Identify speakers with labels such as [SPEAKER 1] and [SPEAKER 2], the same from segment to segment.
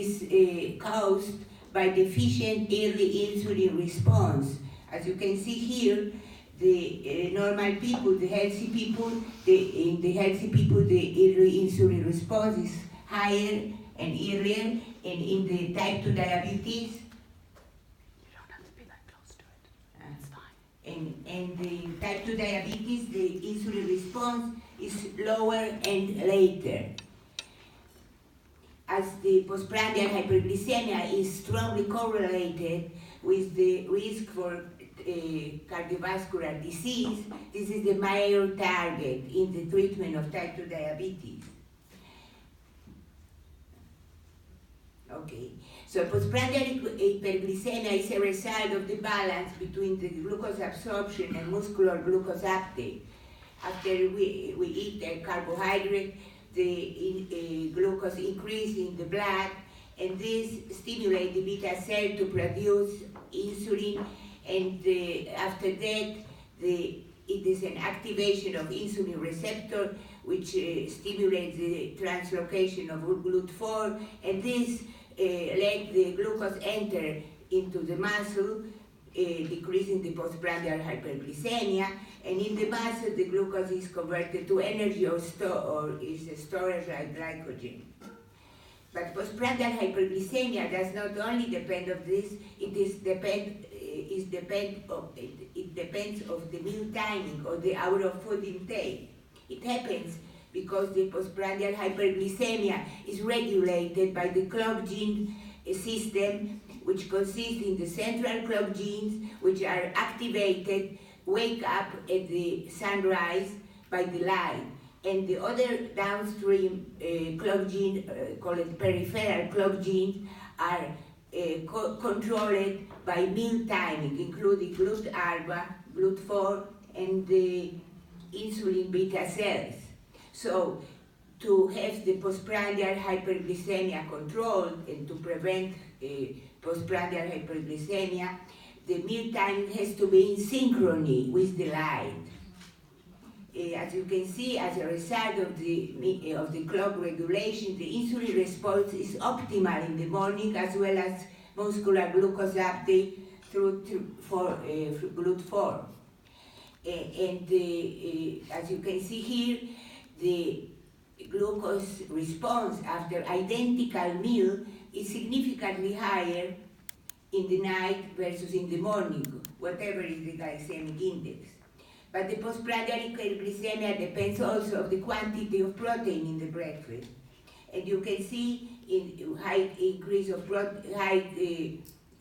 [SPEAKER 1] is caused by deficient early insulin response. As you can see here, the normal people, the healthy people, in the healthy people, the early insulin response is higher and earlier, and in the type 2 diabetes,
[SPEAKER 2] you don't have to be that close to it. It's fine.
[SPEAKER 1] and the type 2 diabetes, the insulin response is lower and later. As the postprandial hyperglycemia is strongly correlated with the risk for cardiovascular disease, this is the major target in the treatment of type 2 diabetes. Okay, so postprandial hyperglycemia is a result of the balance between the glucose absorption and muscular glucose uptake. After we eat a carbohydrate, the glucose increase in the blood, and this stimulates the beta cell to produce insulin, and after that, it is an activation of insulin receptor, which stimulates the translocation of GLUT4, and this let the glucose enter into the muscle, decreasing the postprandial hyperglycemia, and in the muscle the glucose is converted to energy or is stored like glycogen. But postprandial hyperglycemia does not only depend on this; it depends of the meal timing or the hour of food intake. It happens because the postprandial hyperglycemia is regulated by the clock gene system, which consists in the central clock genes, which are activated, wake up at the sunrise by the light. And the other downstream clock gene, called peripheral clock genes, are controlled by meal timing, including GLUT-alpha, GLUT4, and the insulin beta cells. So, to have the postprandial hyperglycemia controlled and to prevent postprandial hyperglycemia, the meal timing has to be in synchrony with the light. As you can see, as a result of the clock regulation, the insulin response is optimal in the morning, as well as muscular glucose uptake through GLUT4. As you can see here, the glucose response after identical meal is significantly higher in the night versus in the morning, whatever is the glycemic index. But the postprandial hyperglycemia depends also on the quantity of protein in the breakfast. And you can see in high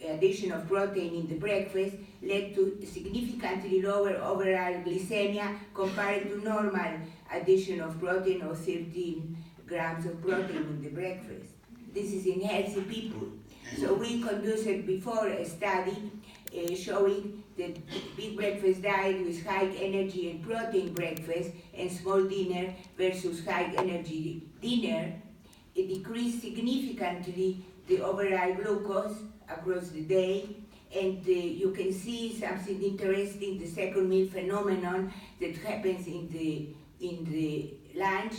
[SPEAKER 1] addition of protein in the breakfast led to significantly lower overall glycemia compared to normal addition of protein of 13 grams of protein in the breakfast. This is in healthy people. So we conducted before a study showing that big breakfast diet with high energy and protein breakfast and small dinner versus high energy dinner, it decreased significantly the overall glucose across the day, and you can see something interesting, the second meal phenomenon that happens in the lunch,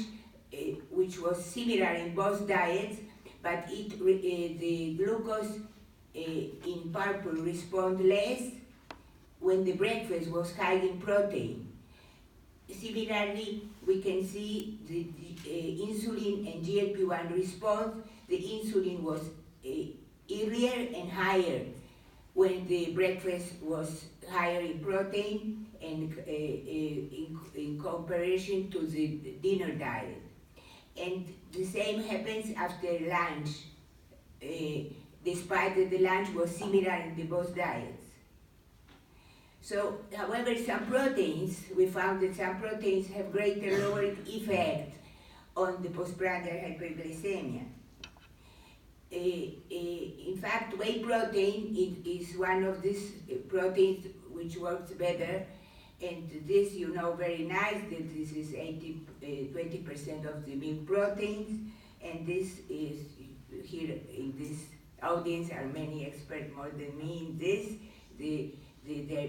[SPEAKER 1] which was similar in both diets, but the glucose in purple respond less when the breakfast was high in protein. Similarly, we can see the insulin and GLP-1 response. The insulin was earlier and higher when the breakfast was higher in protein and in comparison to the dinner diet. And the same happens after lunch, despite that the lunch was similar in both diets. So, however, some proteins, we found that some proteins have greater lowering effect on the postprandial hyperglycemia. In fact, whey protein is one of these proteins which works better, and this you know very nice that this is 20% of the milk proteins, and this is here in this audience are many experts more than me in this. The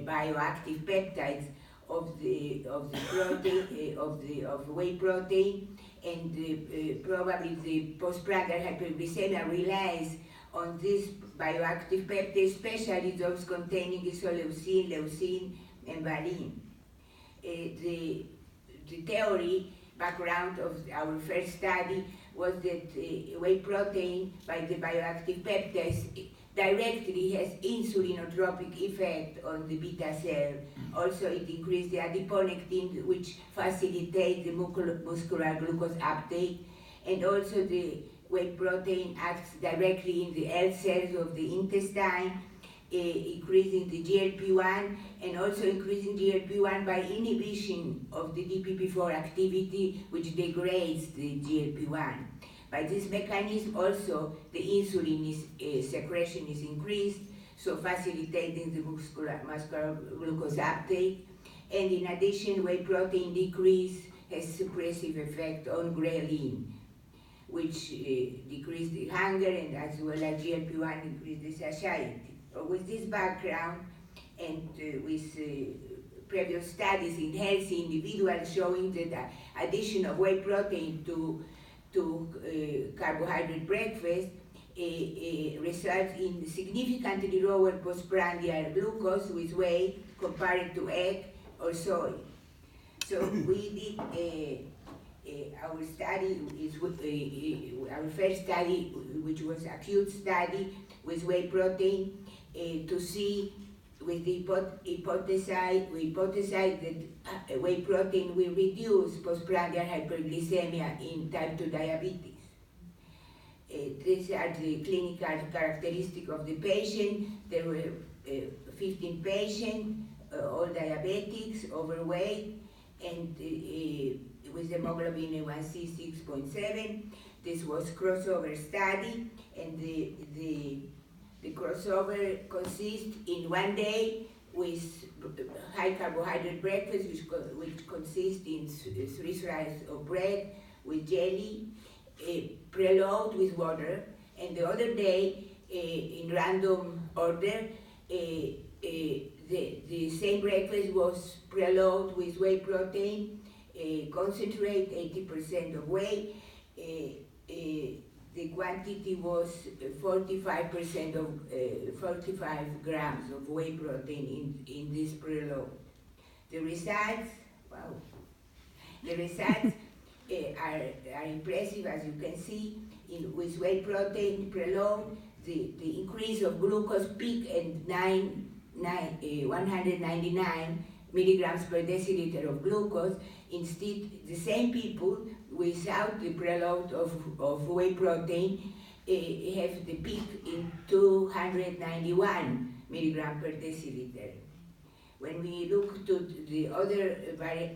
[SPEAKER 1] bioactive peptides of the protein of whey protein, and probably the postprandial hyperglycemia relies on this bioactive peptides, especially those containing isoleucine, leucine, and valine. The theory background of our first study was that whey protein by the bioactive peptides directly has insulinotropic effect on the beta cell. Also, it increased the adiponectin, which facilitates the muscular glucose uptake, and also the whey protein acts directly in the L cells of the intestine, increasing the GLP-1, and also increasing GLP-1 by inhibition of the DPP-4 activity, which degrades the GLP-1. By this mechanism also the insulin secretion is increased, so facilitating the muscular glucose uptake. And in addition, whey protein decrease has suppressive effect on ghrelin, which decrease the hunger, and as well as GLP-1 increase the satiety. With this background, and with previous studies in healthy individuals showing that the addition of whey protein to carbohydrate breakfast results in significantly lower postprandial glucose with whey compared to egg or soy. So we did our study our first study, which was acute study with whey protein, to see with the hypothesize that whey protein will reduce postprandial hyperglycemia in type 2 diabetes. These are the clinical characteristics of the patient. There were 15 patients, all diabetics, overweight, and with hemoglobin A1C 6.7. This was crossover study, and the crossover consists in 1 day with high carbohydrate breakfast, which consists in 3 slices of bread with jelly, preload with water, and the other day, in random order, the same breakfast was preload with whey protein, concentrate 80% of whey. The quantity was 45% of 45 grams of whey protein in this preload. The results, wow, the results are impressive, as you can see. With whey protein preload, the increase of glucose peak at 199 milligrams per deciliter of glucose. Instead, the same people without the preload of whey protein have the peak in 291 milligrams per deciliter. When we look to the other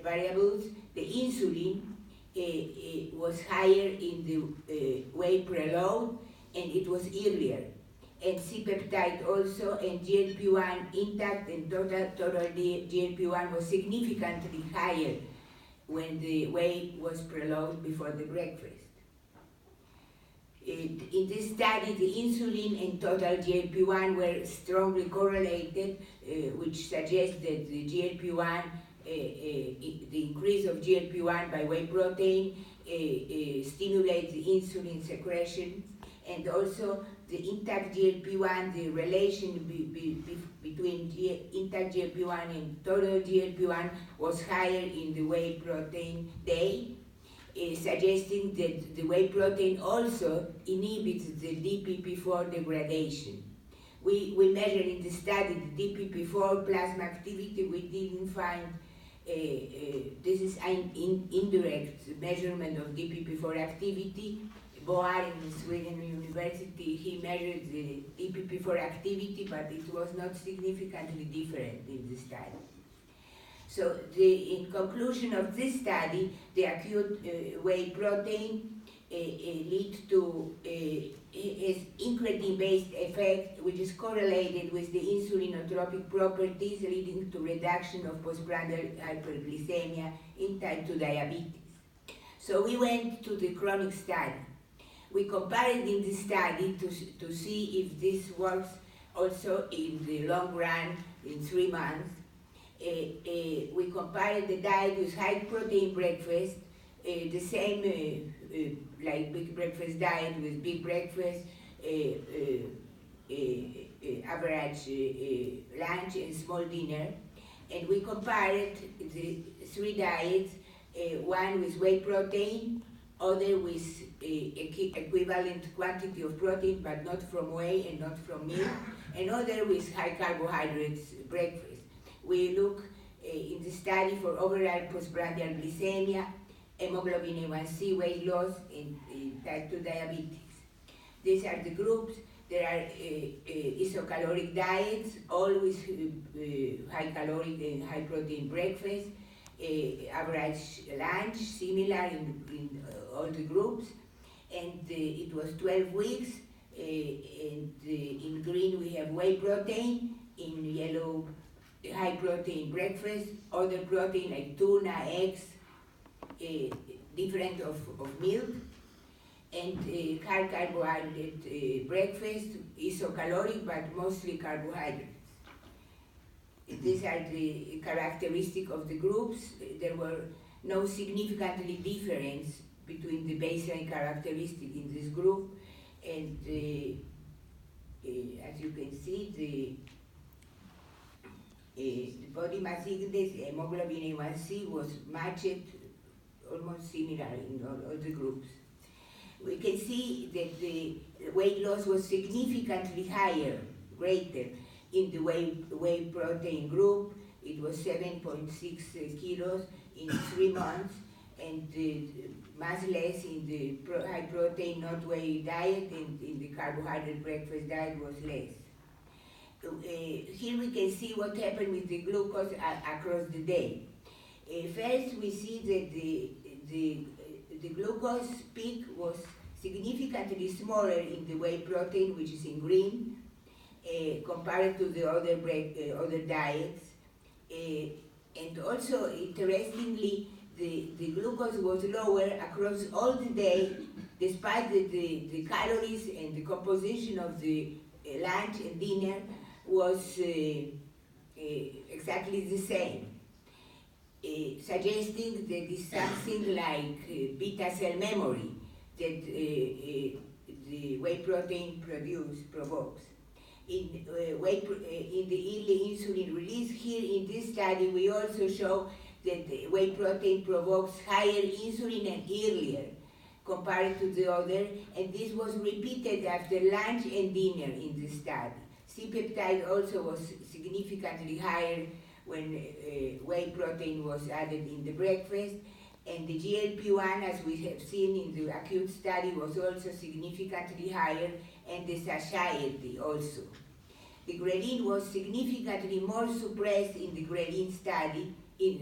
[SPEAKER 1] variables, the insulin was higher in the whey preload, and it was earlier. And C-peptide also, and GLP-1 intact, and total GLP-1 was significantly higher when the whey was preloaded before the breakfast. In this study, the insulin and total GLP-1 were strongly correlated, which suggests that the GLP-1, the increase of GLP-1 by whey protein stimulates the insulin secretion, and also the intact GLP-1, the relation between intact GLP-1 and total GLP-1 was higher in the whey protein day, suggesting that the whey protein also inhibits the DPP-4 degradation. We measured in the study the DPP-4 plasma activity. We didn't find, this is an indirect measurement of DPP-4 activity. Boar in Sweden University, he measured the DPP-4 activity, but it was not significantly different in the study. So in conclusion of this study, the acute whey protein leads to its incretin-based effect, which is correlated with the insulinotropic properties, leading to reduction of postprandial hyperglycemia in type 2 diabetes. So we went to the chronic study. We compared in this study to see if this works also in the long run, in 3 months. We compared the diet with high protein breakfast, the same like big breakfast diet with big breakfast, average lunch and small dinner. And we compared the three diets, one with whey protein, other with equivalent quantity of protein but not from whey and not from milk, and other with high carbohydrates breakfast. We look in the study for overall postprandial glycemia, hemoglobin A1C, weight loss, and type 2 diabetes. These are the groups. There are isocaloric diets, all with high caloric and high protein breakfast, average lunch, similar in all the groups, and it was 12 weeks, and in green we have whey protein, in yellow high protein breakfast, other protein like tuna, eggs, different of milk, and high carbohydrate breakfast, isocaloric but mostly carbohydrates. These are the characteristics of the groups. There were no significantly difference between the baseline characteristics in this group, and as you can see, the body mass index, hemoglobin A1C was matched, almost similar in all the groups. We can see that the weight loss was significantly higher, greater, in the whey protein group. It was 7.6 kilos in 3 months, and much less in the high protein, not whey diet, and in the carbohydrate breakfast diet was less. Here we can see what happened with the glucose across the day. First, we see that the glucose peak was significantly smaller in the whey protein, which is in green, compared to the other diets. And also, interestingly, the glucose was lower across all the day, despite the calories and the composition of the lunch and dinner was exactly the same, suggesting that it's something like beta cell memory that the whey protein provokes. In the early insulin release, here in this study, we also show that the whey protein provokes higher insulin and earlier compared to the other, and this was repeated after lunch and dinner in the study. C-peptide also was significantly higher when whey protein was added in the breakfast, and the GLP-1, as we have seen in the acute study, was also significantly higher, and the satiety also. The ghrelin was significantly more suppressed in the ghrelin study, in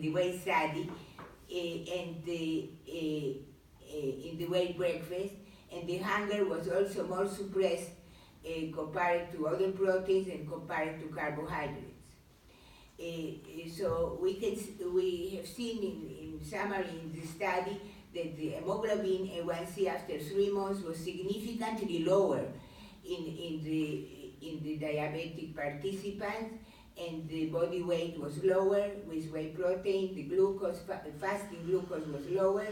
[SPEAKER 1] the whey study, and in the whey breakfast, and the hunger was also more suppressed compared to other proteins and compared to carbohydrates. So we have seen in summary in the study that the hemoglobin A1C after 3 months was significantly lower in the diabetic participants, and the body weight was lower with whey protein. The glucose, fasting glucose was lower,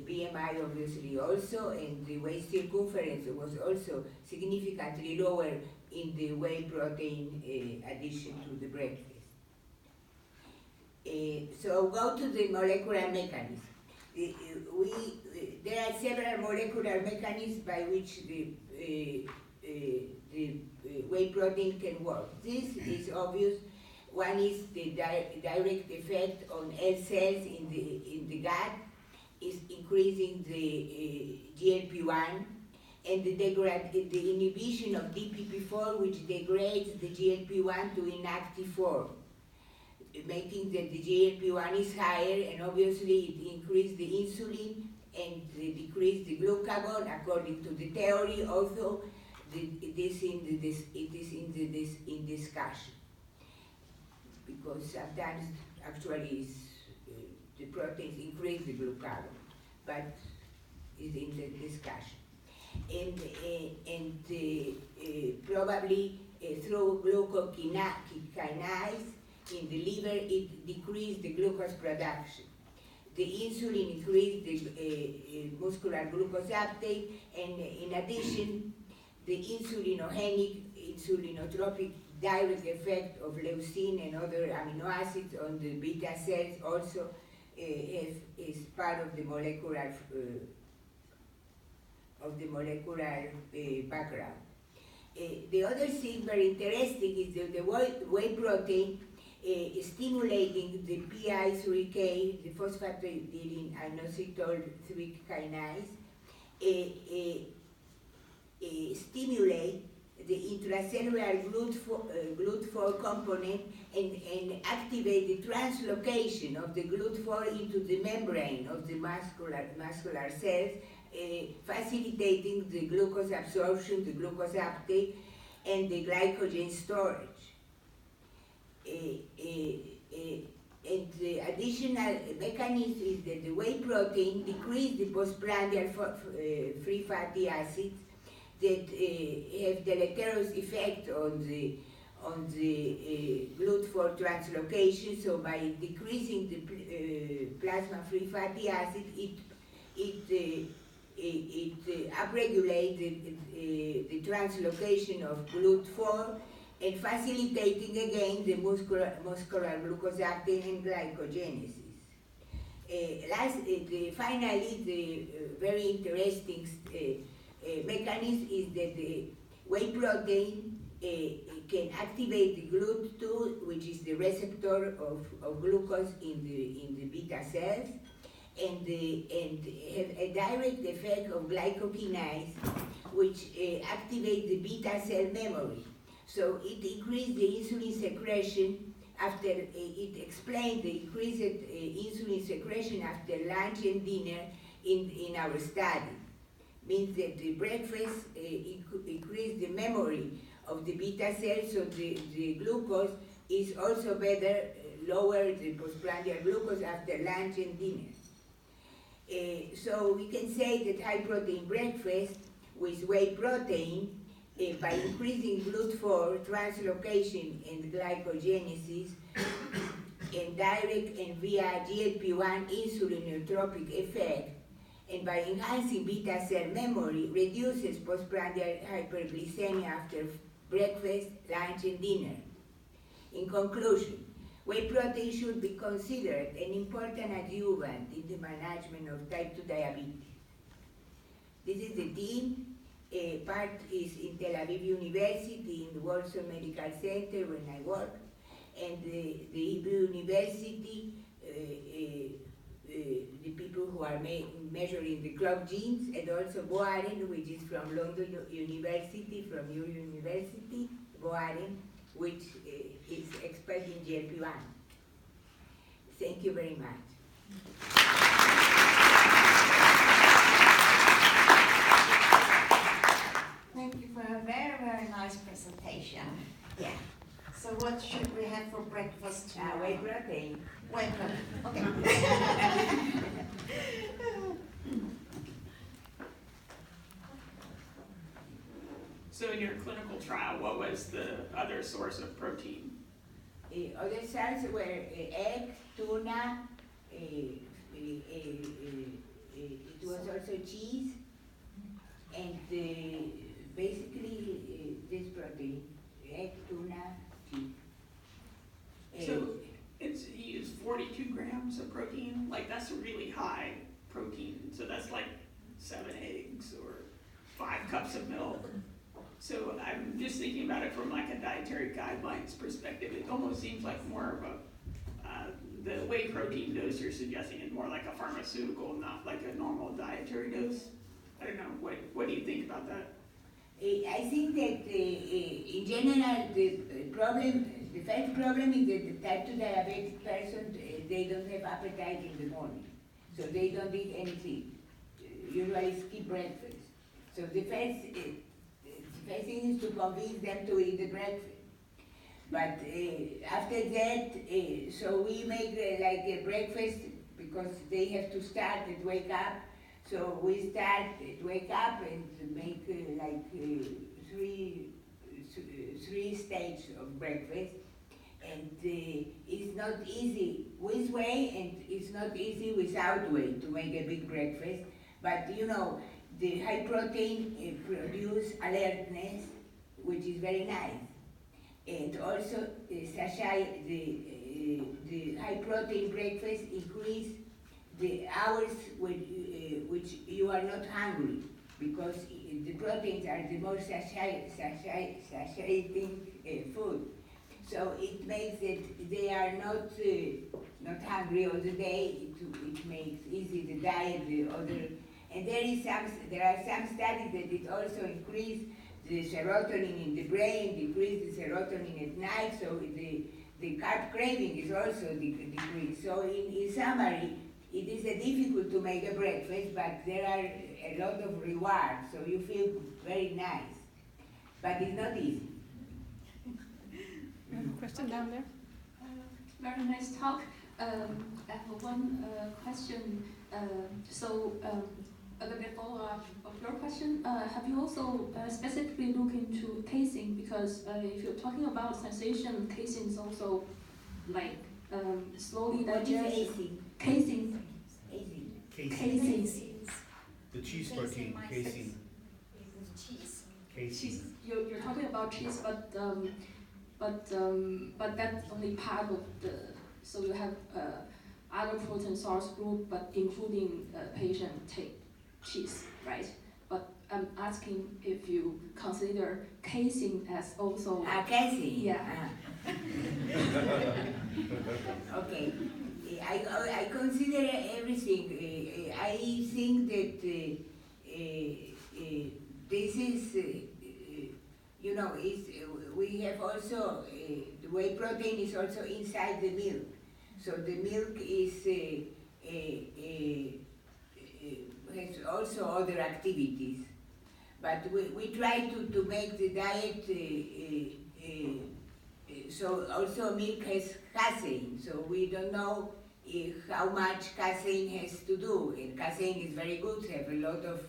[SPEAKER 1] BMI obviously also, and the waist circumference was also significantly lower in the whey protein addition to the breakfast. So go to the molecular mechanism. There are several molecular mechanisms by which the whey protein can work. This is obvious. One is the direct effect on L cells in the gut, is increasing the GLP-1, and the inhibition of DPP-4, which degrades the GLP-1 to inactive form, making that the GLP-1 is higher, and obviously it increases the insulin and decrease the glucagon according to the theory. Also, it is in discussion, because sometimes actually the proteins increase the glucagon, but it's in the discussion. And probably through glucokinase, in the liver, it decreased the glucose production. The insulin increased the muscular glucose uptake, and in addition, the insulinotropic direct effect of leucine and other amino acids on the beta cells also is part of the molecular background. The other thing very interesting is that the whey protein stimulating the PI3K, the phosphatidylene inositol 3 kinase, stimulate the intracellular GLUT4 component and activate the translocation of the GLUT4 into the membrane of the muscular cells, facilitating the glucose absorption, the glucose uptake, and the glycogen storage. And the additional mechanism is that the whey protein decreases the postprandial free fatty acids that have deleterious effect on the GLUT4 translocation. So by decreasing the plasma free fatty acid, it upregulates the translocation of GLUT4 and facilitating again the muscular glucose uptake and glycogenesis. Finally, the very interesting mechanism is that the whey protein can activate the GLUT2, which is the receptor of glucose in the beta cells, and have a direct effect of glycokinase, which activates the beta cell memory. So it increased the insulin secretion after, it explained the increased insulin secretion after lunch and dinner in our study. Means that the breakfast increased the memory of the beta cells, so the glucose is also better, lower the postprandial glucose after lunch and dinner. So we can say that high protein breakfast with whey protein, by increasing GLUT4 translocation and glycogenesis, and direct and via GLP-1 insulinotropic effect, and by enhancing beta cell memory, reduces postprandial hyperglycemia after breakfast, lunch, and dinner. In conclusion, whey protein should be considered an important adjuvant in the management of type 2 diabetes. This is the team. Part is in Tel Aviv University, in the Warsaw Medical Center when I work, and the Hebrew University, the people who are measuring the clock genes, and also Boaren, which is from London University, from your university, Boaren, which is expert in GLP-1. Thank you very much.
[SPEAKER 3] Thank you for a very, very nice presentation.
[SPEAKER 1] Yeah.
[SPEAKER 3] So what should we have for breakfast tomorrow?
[SPEAKER 1] Whey protein.
[SPEAKER 3] Whey protein. Okay.
[SPEAKER 2] So in your clinical trial, what was the other source of protein?
[SPEAKER 1] Other sources were egg, tuna, it was also cheese, and basically this protein, egg, tuna, cheese.
[SPEAKER 2] So you use 42 grams of protein? Like that's a really high protein. So that's like 7 eggs or 5 cups of milk. So I'm just thinking about it from like a dietary guidelines perspective. It almost seems like more of a, the whey protein dose you're suggesting is more like a pharmaceutical, not like a normal dietary dose. I don't know, what do you think about that?
[SPEAKER 1] I think that in general the first problem is that the type 2 diabetic person, they don't have appetite in the morning. So they don't eat anything. Usually skip breakfast. So the first thing is to convince them to eat the breakfast. But after that, so we make like a breakfast because they have to start and wake up. So we start at wake up and make like three stages of breakfast. And it's not easy with whey, and it's not easy without whey to make a big breakfast. But you know, the high protein produce alertness, which is very nice. And also, the high protein breakfast increase the hours which you are not hungry, because the proteins are the most satiating food. So it makes that they are not hungry all the day. It makes easy the diet, and there are some studies that it also increase the serotonin in the brain, decrease the serotonin at night, so the carb craving is also decreased. So in summary, it is difficult to make a breakfast, but there are a lot of rewards, so you feel very nice. But it's not easy.
[SPEAKER 4] We have a question down there.
[SPEAKER 5] Very nice talk. I have one question. A little bit follow-up of your question. Have you also specifically looked into casein? Because if you're talking about sensation, casein is also like slowly digested. Casein. Casein.
[SPEAKER 6] The cheese protein, casein.
[SPEAKER 5] Cheese. You're talking about cheese, but that's only part of the. So you have other protein source group, but including patient take cheese, right? But I'm asking if you consider casein as also.
[SPEAKER 1] Casein.
[SPEAKER 5] Yeah.
[SPEAKER 1] Okay. I consider everything. I think that this is, you know, we have also, the whey protein is also inside the milk. So the milk is, has also other activities. But we try to make the diet, so also milk has casein, so we don't know how much casein has to do. And casein is very good, have a lot of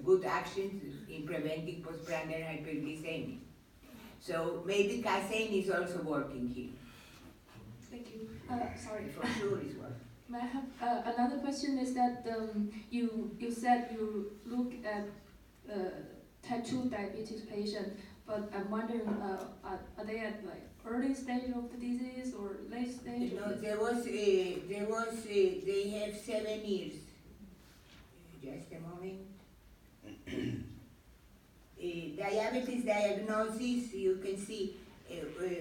[SPEAKER 1] good actions in preventing postprandial hyperglycemia. So maybe casein is also working here.
[SPEAKER 5] Thank you. Sorry.
[SPEAKER 1] For sure it's working.
[SPEAKER 5] May I have another question? Is that you said you look at type 2 diabetes patient, but I'm wondering, are they at like early stage of the disease or late stage?
[SPEAKER 1] No, they have 7 years. Just a moment. Diabetes diagnosis, you can see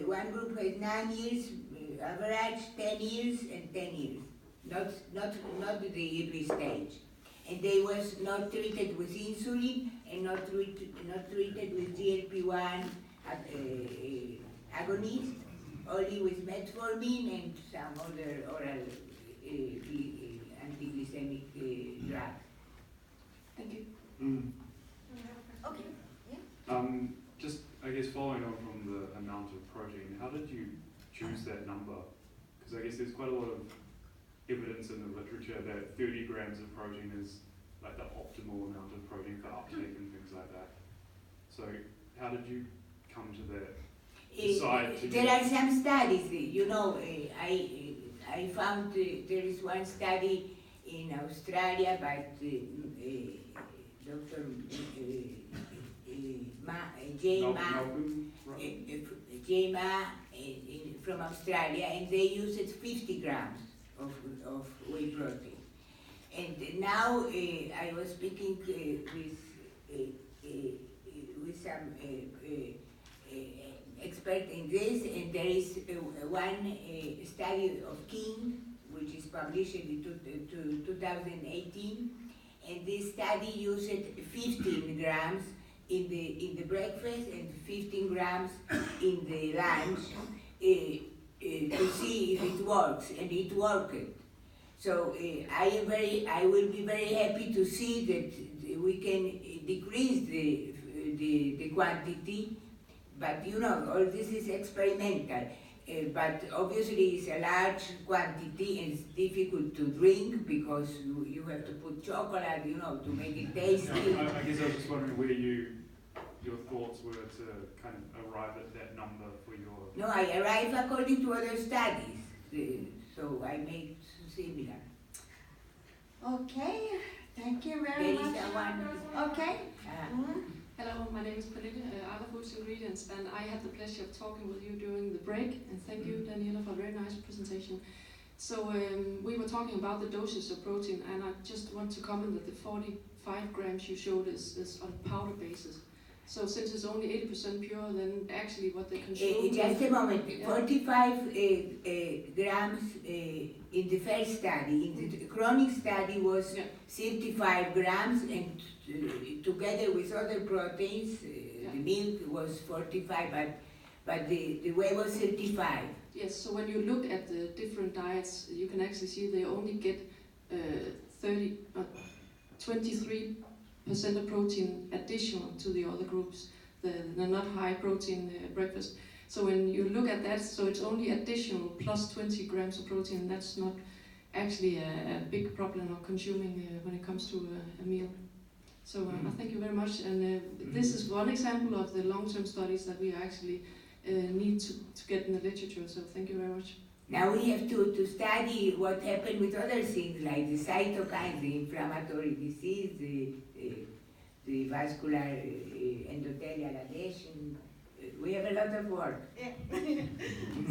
[SPEAKER 1] one group has 9 years, average 10 years and 10 years. Not the early stage. And they was not treated with insulin and not treated with GLP-1 agonist, only with metformin and some other oral anti-glycemic drugs.
[SPEAKER 5] Thank you.
[SPEAKER 1] Mm.
[SPEAKER 3] Okay.
[SPEAKER 7] Just, I guess, following on from the amount of protein, how did you choose that number? Because I guess there's quite a lot of evidence in the literature that 30 grams of protein is like the optimal amount of protein for uptake and things like that. So how did you come to that?
[SPEAKER 1] There are some studies, you know, I found there is one study in Australia by Dr. J. Ma from Australia, and they used 50 grams of whey protein. And now I was speaking with some expert in this, and there is one study of King, which is published in 2018, and this study used 15 grams in the breakfast and 15 grams in the lunch to see if it works, and it worked. So I will be very happy to see that we can decrease the quantity, but you know, all this is experimental. But obviously it's a large quantity and it's difficult to drink because you have to put chocolate, you know, to make it tasty.
[SPEAKER 7] I guess I was just wondering where your your thoughts were to kind of arrive at that number for your...
[SPEAKER 1] No, I arrive according to other studies, so I make similar.
[SPEAKER 3] Okay, thank you
[SPEAKER 1] There
[SPEAKER 3] very
[SPEAKER 1] is
[SPEAKER 3] much.
[SPEAKER 1] one.
[SPEAKER 3] Okay.
[SPEAKER 5] Hello, my name is Pernille, Other Foods Ingredients, and I had the pleasure of talking with you during the break, and thank you, Daniela, for a very nice presentation. So we were talking about the doses of protein, and I just want to comment that the 45 grams you showed is on powder basis. So since it's only 80% pure, then actually what they consume...
[SPEAKER 1] Just a moment,
[SPEAKER 5] Yeah.
[SPEAKER 1] 45 grams in the first study. In the chronic study was
[SPEAKER 5] Yeah.
[SPEAKER 1] 35 grams, and together with other proteins,
[SPEAKER 5] Yeah.
[SPEAKER 1] the milk was 45, but the whey was 35.
[SPEAKER 5] Yes, so when you look at the different diets, you can actually see they only get 23% of protein additional to the other groups, the not high protein breakfast. So when you look at that, so it's only additional plus 20 grams of protein. That's not actually a big problem of consuming when it comes to a meal. So I thank you very much. And this is one example of the long-term studies that we actually need to get in the literature. So thank you very much.
[SPEAKER 1] Now we have to study what happened with other things like the cytokines, the inflammatory disease, the vascular endothelial adhesion. We have a lot of work.
[SPEAKER 3] Yeah.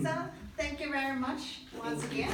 [SPEAKER 3] So, thank you very much once again.